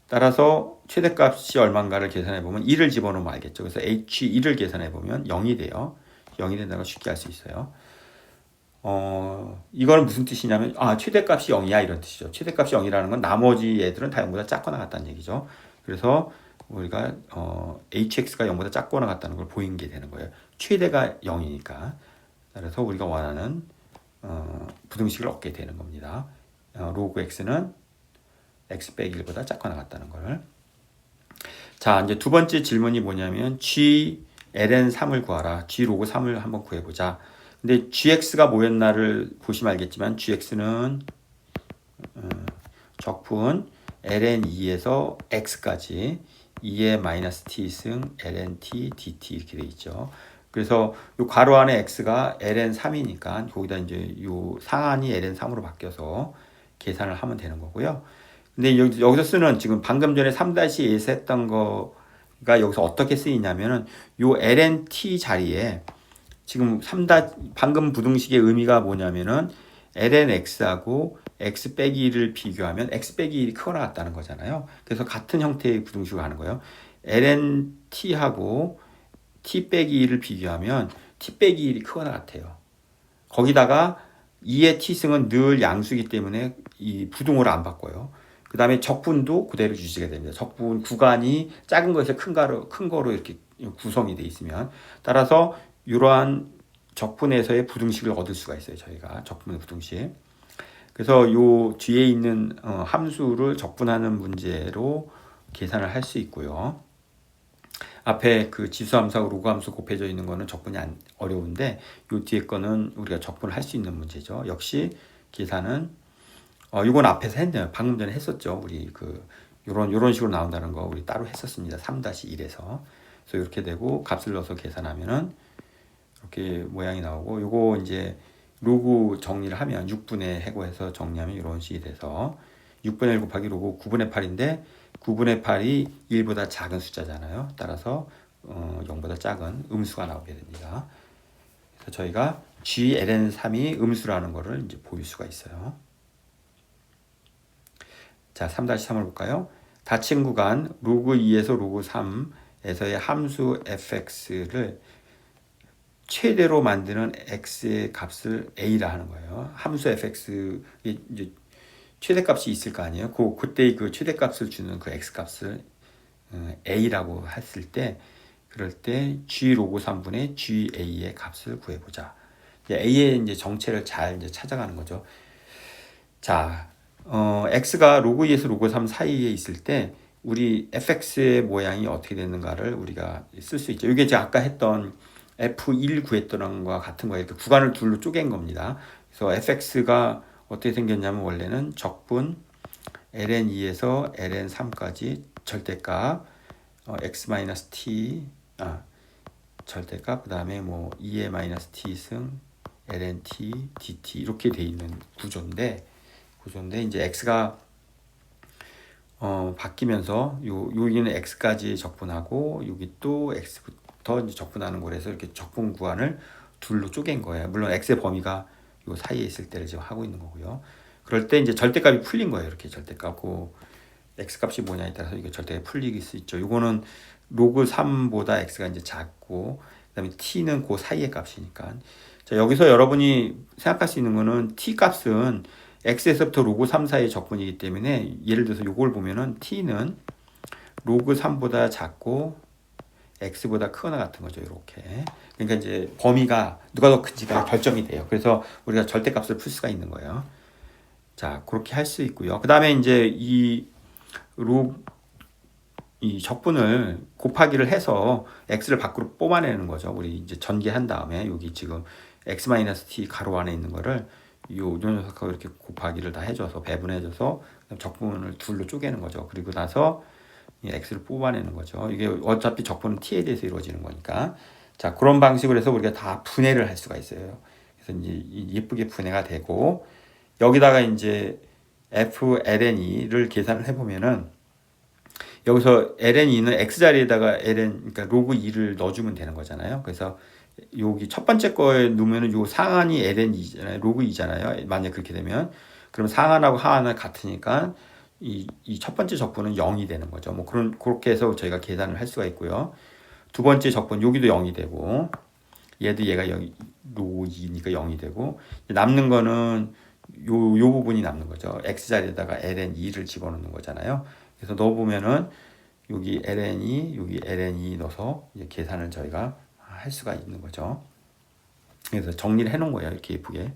따라서 최대값이 얼마인가를 계산해 보면 1을 집어넣으면 알겠죠. 그래서 h1을 계산해 보면 0이 돼요. 0이 된다는 걸 쉽게 알 수 있어요. 이거는 무슨 뜻이냐면 최대값이 0이야 이런 뜻이죠. 최대값이 0이라는 건 나머지 애들은 다 0보다 작거나 같다는 얘기죠. 그래서 우리가 hx가 0보다 작거나 같다는 걸 보이는 게 되는 거예요. 최대가 0이니까. 그래서 우리가 원하는 부등식을 얻게 되는 겁니다. 로그 x는 x 빼기 1보다 작거나 같다는 걸. 자, 이제 두 번째 질문이 뭐냐면 g ln3을 구하라. g 로그 3을 한번 구해보자. 근데 gx가 뭐였나를 보시면 알겠지만 gx는 적분 ln2에서 x까지 2의 마이너스 t승 ln t dt 이렇게 돼 있죠. 그래서 요 괄호 안에 x가 ln3이니까 거기다 이제 요 상한이 ln3으로 바뀌어서 계산을 하면 되는 거고요. 근데 여기서 쓰는 지금 방금 전에 3-2에서 했던 거가 여기서 어떻게 쓰이냐면은 요 ln t 자리에 지금 방금 부등식의 의미가 뭐냐면은 lnx하고 x 빼기 1을 비교하면 x 빼기 1이 크거나 같다는 거잖아요. 그래서 같은 형태의 부등식을 하는 거예요. lnt하고 t 빼기 1을 비교하면 t 빼기 1이 크거나 같아요. 거기다가 2의 t승은 늘 양수이기 때문에 이 부등호를 안 바꿔요. 그 다음에 적분도 그대로 유지가 됩니다. 적분 구간이 작은 거에서 큰 거로 이렇게 구성이 돼 있으면 따라서 이러한 적분에서의 부등식을 얻을 수가 있어요. 저희가 적분의 부등식. 그래서 요 뒤에 있는 함수를 적분하는 문제로 계산을 할 수 있고요. 앞에 그 지수함수하고 로그함수 곱해져 있는 거는 적분이 어려운데 요 뒤에 거는 우리가 적분을 할 수 있는 문제죠. 역시 계산은 이건 앞에서 했네요. 방금 전에 했었죠. 우리 요런 식으로 나온다는 거 우리 따로 했었습니다. 3-1에서. 그래서 이렇게 되고 값을 넣어서 계산하면은 이렇게 모양이 나오고 요거 이제 로그 정리를 하면 6분의 해고해서 정리하면 이런 식이 돼서 6분의 1 곱하기 로그 9분의 8인데 9분의 8이 1보다 작은 숫자잖아요. 따라서 0보다 작은 음수가 나오게 됩니다. 그래서 저희가 g ln3이 음수라는 거를 이제 보일 수가 있어요. 자, 3-3을 볼까요? 닫힌 구간 로그 2에서 로그 3에서의 함수 fx를 최대로 만드는 x의 값을 a라 하는 거예요. 함수 fx에 이제 최대값이 있을 거 아니에요. 그때 그 최대값을 주는 그 x 값을 a라고 했을 때 그럴 때 g 로그 3분의 ga의 값을 구해보자. a의 이제 정체를 잘 이제 찾아가는 거죠. 자, x가 로그 2에서 로그 3 사이에 있을 때 우리 fx의 모양이 어떻게 되는가를 우리가 쓸 수 있죠. 이게 제가 아까 했던 F1 구했던 것과 같은 거예요. 이렇게 구간을 둘로 쪼갠 겁니다. 그래서 fx가 어떻게 생겼냐면 원래는 적분 ln2에서 ln3까지 절대값 x-t 절대값 그 다음에 뭐 2의 마이너스 t승 ln-t dt 이렇게 돼 있는 구조인데 이제 x가 바뀌면서 여기는 x까지 적분하고 여기 또 x부터 이제 적분하는 거라서 이렇게 적분 구간을 둘로 쪼갠 거예요. 물론 x의 범위가 요 사이에 있을 때를 지금 하고 있는 거고요. 그럴 때 이제 절대값이 풀린 거예요. 이렇게 절대값 x값이 뭐냐에 따라서 이게 절대값이 풀릴 수 있죠. 이거는 로그 3보다 x가 이제 작고 그다음에 t는 그 사이의 값이니까. 자, 여기서 여러분이 생각할 수 있는 거는 t 값은 x에서부터 로그 3 사이의 적분이기 때문에 예를 들어서 요걸 보면은 t는 로그 3보다 작고 x보다 크거나 같은 거죠. 이렇게. 그러니까 이제 범위가 누가 더 큰지가 결정이 돼요. 그래서 우리가 절대값을 풀 수가 있는 거예요. 자, 그렇게 할 수 있고요. 그 다음에 이제 이 이 적분을 곱하기를 해서 x를 밖으로 뽑아내는 거죠. 우리 이제 전개한 다음에 여기 지금 x-t 가로 안에 있는 거를 요 녀석하고 이렇게 곱하기를 다 해줘서 배분해줘서 적분을 둘로 쪼개는 거죠. 그리고 나서 이 x를 뽑아내는 거죠. 이게 어차피 적분은 t에 대해서 이루어지는 거니까. 자, 그런 방식으로 해서 우리가 다 분해를 할 수가 있어요. 그래서 이제 예쁘게 분해가 되고 여기다가 이제 f-ln를 계산을 해보면은 여기서 ln는 x 자리에다가 그러니까 로그 2를 넣어주면 되는 거잖아요. 그래서 여기 첫 번째 거에 넣으면은 요 상한이 ln이잖아요. 로그 2잖아요. 만약 그렇게 되면 그럼 상한하고 하한은 같으니까 이 첫 번째 적분은 0이 되는 거죠. 뭐 그렇게 해서 저희가 계산을 할 수가 있고요. 두 번째 적분 여기도 0이 되고 얘가 여기 로그 2니까 0이 되고 남는 거는 요 부분이 남는 거죠. x 자리에다가 ln2를 집어넣는 거잖아요. 그래서 넣어보면은 여기 ln2, 여기 ln2 넣어서 이제 계산을 저희가 할 수가 있는 거죠. 그래서 정리를 해놓은 거예요. 이렇게 예쁘게.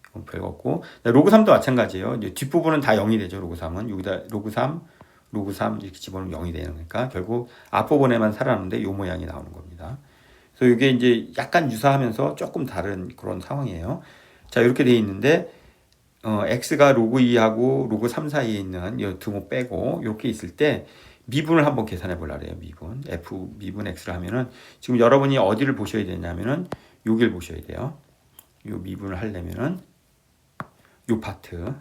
이건 별거 없고. 로그 3도 마찬가지예요. 이제 뒷부분은 다 0이 되죠. 로그 3은. 여기다 로그 3 이렇게 집어넣으면 0이 되는 거니까 결국 앞부분에만 살아남는데 요 모양이 나오는 겁니다. 그래서 이게 이제 약간 유사하면서 조금 다른 그런 상황이에요. 자, 이렇게 돼 있는데 x가 로그 2하고 로그 3 사이에 있는 이 등호 빼고 이렇게 있을 때 미분을 한번 계산해 보려고 해요. 미분. f 미분 x를 하면은 지금 여러분이 어디를 보셔야 되냐면은 여기를 보셔야 돼요. 요 미분을 하려면은 요 파트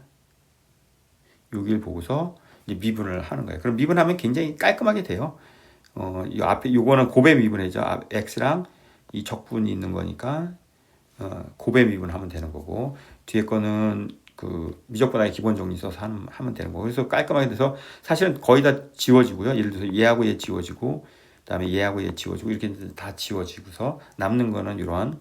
여기를 보고서 이제 미분을 하는 거예요. 그럼 미분하면 굉장히 깔끔하게 돼요. 이 앞에 요거는 곱의 미분이죠. x랑 이 적분이 있는 거니까 곱의 미분하면 되는 거고 뒤에 거는 그 미적분하기 기본 정리 써서 하면 되는 거고 그래서 깔끔하게 돼서 사실은 거의 다 지워지고요. 예를 들어서 얘하고 얘 지워지고 그다음에 얘하고 얘 지워지고 이렇게 다 지워지고서 남는 거는 이런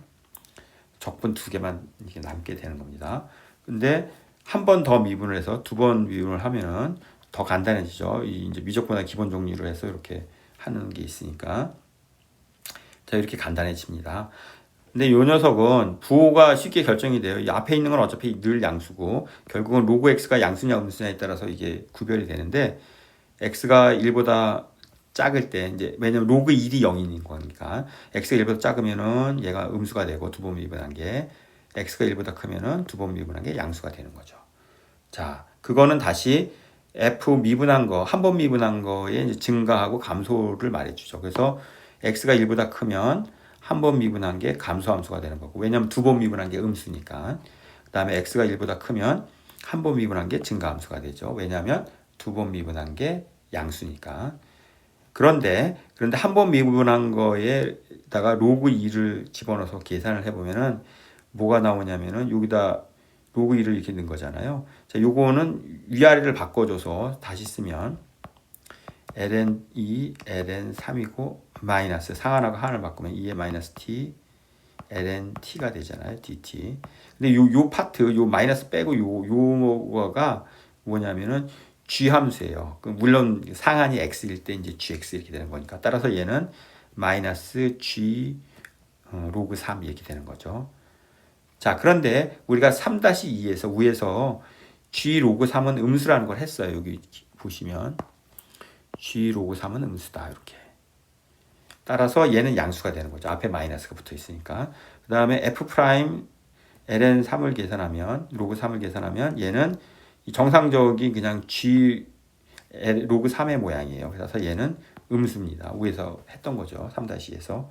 적분 두 개만 이렇게 남게 되는 겁니다. 근데 한 번 더 미분을 해서 두 번 미분을 하면은 더 간단해지죠. 이제 미적분하기 기본 정리로 해서 이렇게 하는 게 있으니까 자 이렇게 간단해집니다. 근데 이 녀석은 부호가 쉽게 결정이 돼요. 이 앞에 있는 건 어차피 늘 양수고 결국은 로그 x가 양수냐 음수냐에 따라서 이게 구별이 되는데 x가 1보다 작을 때 이제 왜냐면 로그 1이 0인 거니까 x가 1보다 작으면은 얘가 음수가 되고 두 번 미분한 게 x가 1보다 크면은 두 번 미분한 게 양수가 되는 거죠. 자, 그거는 다시 f 미분한 거, 한 번 미분한 거의 증가하고 감소를 말해주죠. 그래서 x가 1보다 크면 한 번 미분한 게 감소함수가 되는 거고 왜냐면 두 번 미분한 게 음수니까 그 다음에 x가 1보다 크면 한 번 미분한 게 증가함수가 되죠. 왜냐하면 두 번 미분한 게 양수니까 그런데 한 번 미분한 거에다가 로그 2를 집어넣어서 계산을 해보면은 뭐가 나오냐면은 여기다 로그 2를 이렇게 넣은 거잖아요. 자, 요거는 위아래를 바꿔줘서 다시 쓰면 ln2, ln3이고 마이너스 상한하고 하한을 바꾸면 2의 마이너스 t ln-t가 되잖아요. dt. 근데 요 파트, 요 마이너스 빼고 요거가 뭐냐면은 g 함수예요. 물론 상한이 x일 때 이제 gx 이렇게 되는 거니까. 따라서 얘는 마이너스 g 로그 3 이렇게 되는 거죠. 자, 그런데 우리가 3-2에서 위에서 g 로그 3은 음수라는 걸 했어요. 여기 보시면 g 로그 3은 음수다 이렇게. 따라서 얘는 양수가 되는 거죠. 앞에 마이너스가 붙어 있으니까. 그 다음에 f 프라임 ln 3을 계산하면 로그 3을 계산하면 얘는 정상적인 그냥 g 로그 3의 모양이에요. 그래서 얘는 음수입니다. 위에서 했던 거죠. 3-2에서.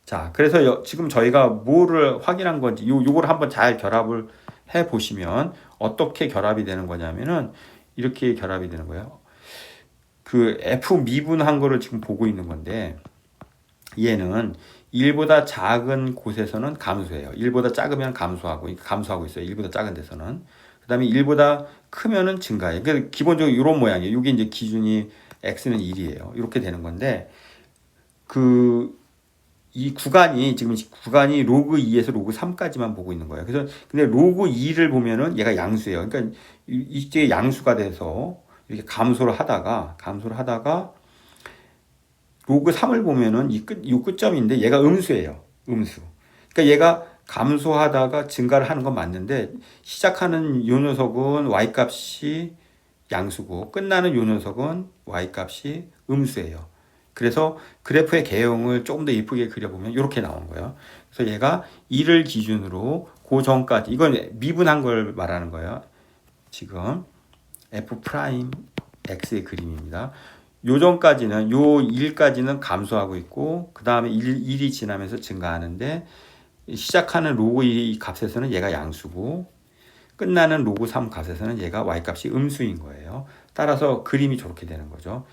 자, 그래서 지금 저희가 뭐를 확인한 건지 요거를 한번 잘 결합을 해 보시면 어떻게 결합이 되는 거냐면은 이렇게 결합이 되는 거예요. 그 f 미분한 거를 지금 보고 있는 건데 얘는 1보다 작은 곳에서는 감소해요. 1보다 작으면 감소하고 있어요. 1보다 작은 데서는. 그 다음에 1보다 크면은 증가해요. 그러니까 기본적으로 이런 모양이에요. 이게 이제 기준이 x는 1이에요. 이렇게 되는 건데 이 구간이 로그 2에서 로그 3까지만 보고 있는 거예요. 그래서 근데 로그 2를 보면은 얘가 양수예요. 그러니까 이게 양수가 돼서 이렇게 감소를 하다가 로그 3을 보면은 이 끝점인데 얘가 음수예요. 음수. 그러니까 얘가 감소하다가 증가를 하는 건 맞는데 시작하는 요 녀석은 y 값이 양수고 끝나는 요 녀석은 y값이 음수예요. 그래서 그래프의 개형을 조금 더 이쁘게 그려보면 이렇게 나온 거예요. 그래서 얘가 1을 기준으로 그 전까지 이건 미분한 걸 말하는 거예요. 지금 f 프라임 x의 그림입니다. 요 전까지는 요 1까지는 감소하고 있고 그 다음에 1이 지나면서 증가하는데 시작하는 로그 2 값에서는 얘가 양수고 끝나는 로그 3 값에서는 얘가 y값이 음수인 거예요. 따라서 그림이 저렇게 되는 거죠.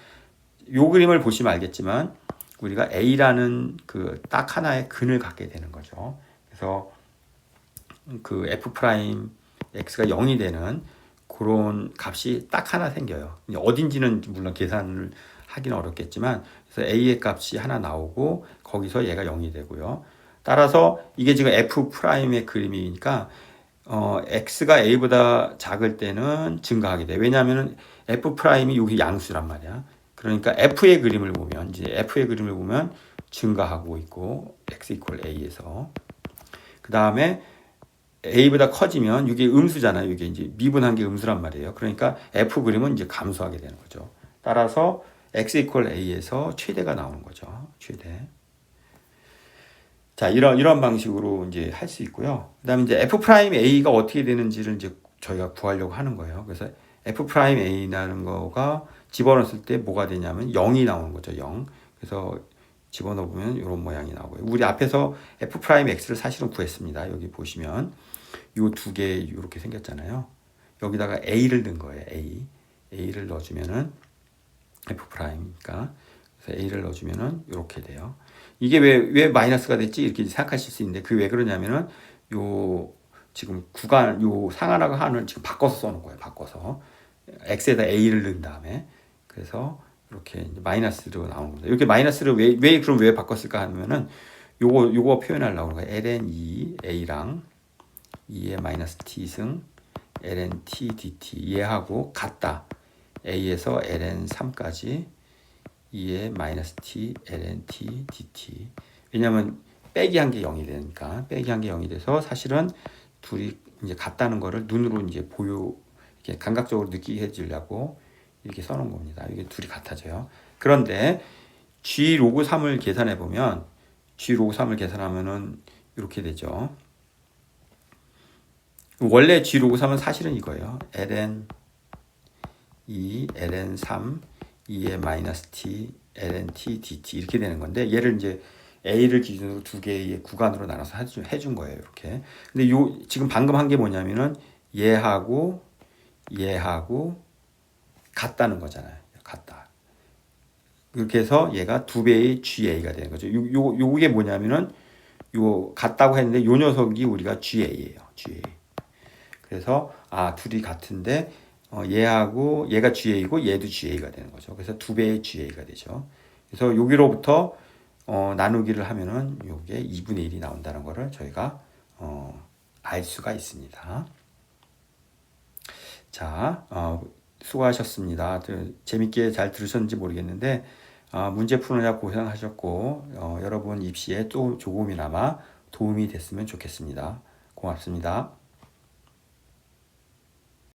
요 그림을 보시면 알겠지만 우리가 a라는 그 딱 하나의 근을 갖게 되는 거죠. 그래서 그 f 프라임 x가 0이 되는 그런 값이 딱 하나 생겨요. 어딘지는 물론 계산을 하기는 어렵겠지만 그래서 a의 값이 하나 나오고 거기서 얘가 0이 되고요. 따라서 이게 지금 f 프라임의 그림이니까 x가 a보다 작을 때는 증가하게 돼. 왜냐하면 f 프라임이 여기 양수란 말이야. 그러니까 f의 그림을 보면 이제 f의 그림을 보면 증가하고 있고 x 이퀄 a에서 그 다음에 a보다 커지면 이게 음수잖아요. 이게 이제 미분한 게 음수란 말이에요. 그러니까 f 그림은 이제 감소하게 되는 거죠. 따라서 x 이퀄 a에서 최대가 나오는 거죠. 최대. 자, 이런 방식으로 이제 할 수 있고요. 그다음에 이제 f 프라임 a가 어떻게 되는지를 이제 저희가 구하려고 하는 거예요. 그래서 f 프라임 a라는 거가 집어넣었을 때 뭐가 되냐면 0이 나오는 거죠. 0. 그래서 집어넣으면 이런 모양이 나오고요. 우리 앞에서 f 프라임 x를 사실은 구했습니다. 여기 보시면 요 두 개 이렇게 생겼잖아요. 여기다가 a를 넣은 거예요. a를 넣어주면은 f 프라임이니까 그래서 a를 넣어주면은 이렇게 돼요. 이게 왜 마이너스가 됐지 이렇게 생각하실 수 있는데 그 왜 그러냐면은 요 지금 구간 요 상하나가 하는 지금 바꿔서 써놓은 거예요. 바꿔서 x에다 a를 넣은 다음에 그래서 이렇게 마이너스로 나오는 겁니다. 이렇게 마이너스를 왜 바꿨을까 하면은 요거 표현하려고 그런 거예요. ln 2 a랑 2의 마이너스 t승 ln t dt 얘하고 같다. a에서 ln 3까지 2의 마이너스 t ln t dt. 왜냐하면 빼기 한 게 0이 되니까 빼기 한 게 0이 돼서 사실은 둘이 이제 같다는 거를 눈으로 이제 이렇게 감각적으로 느끼게 해주려고 이렇게 써놓은 겁니다. 이게 둘이 같아져요. 그런데 g 로그 3을 계산해 보면 g 로그 3을 계산하면은 이렇게 되죠. 원래 g 로그 3은 사실은 이거예요. ln 2 ln 3 2의 마이너스 t ln t dt 이렇게 되는 건데 얘를 이제 a를 기준으로 두 개의 구간으로 나눠서 해준 거예요. 이렇게. 근데 지금 방금 한 게 뭐냐면은 얘하고 같다는 거잖아요. 같다. 그렇게 해서 얘가 두 배의 GA가 되는 거죠. 요게 뭐냐면은 요 같다고 했는데 요 녀석이 우리가 GA예요. GA. 그래서 둘이 같은데 얘가 GA고 얘도 GA가 되는 거죠. 그래서 두 배의 GA가 되죠. 그래서 여기로부터 나누기를 하면은 요게 2분의 1이 나온다는 거를 저희가 알 수가 있습니다. 자, 수고하셨습니다. 재밌게 잘 들으셨는지 모르겠는데 문제 푸느라 고생하셨고 여러분 입시에 또 조금이나마 도움이 됐으면 좋겠습니다. 고맙습니다.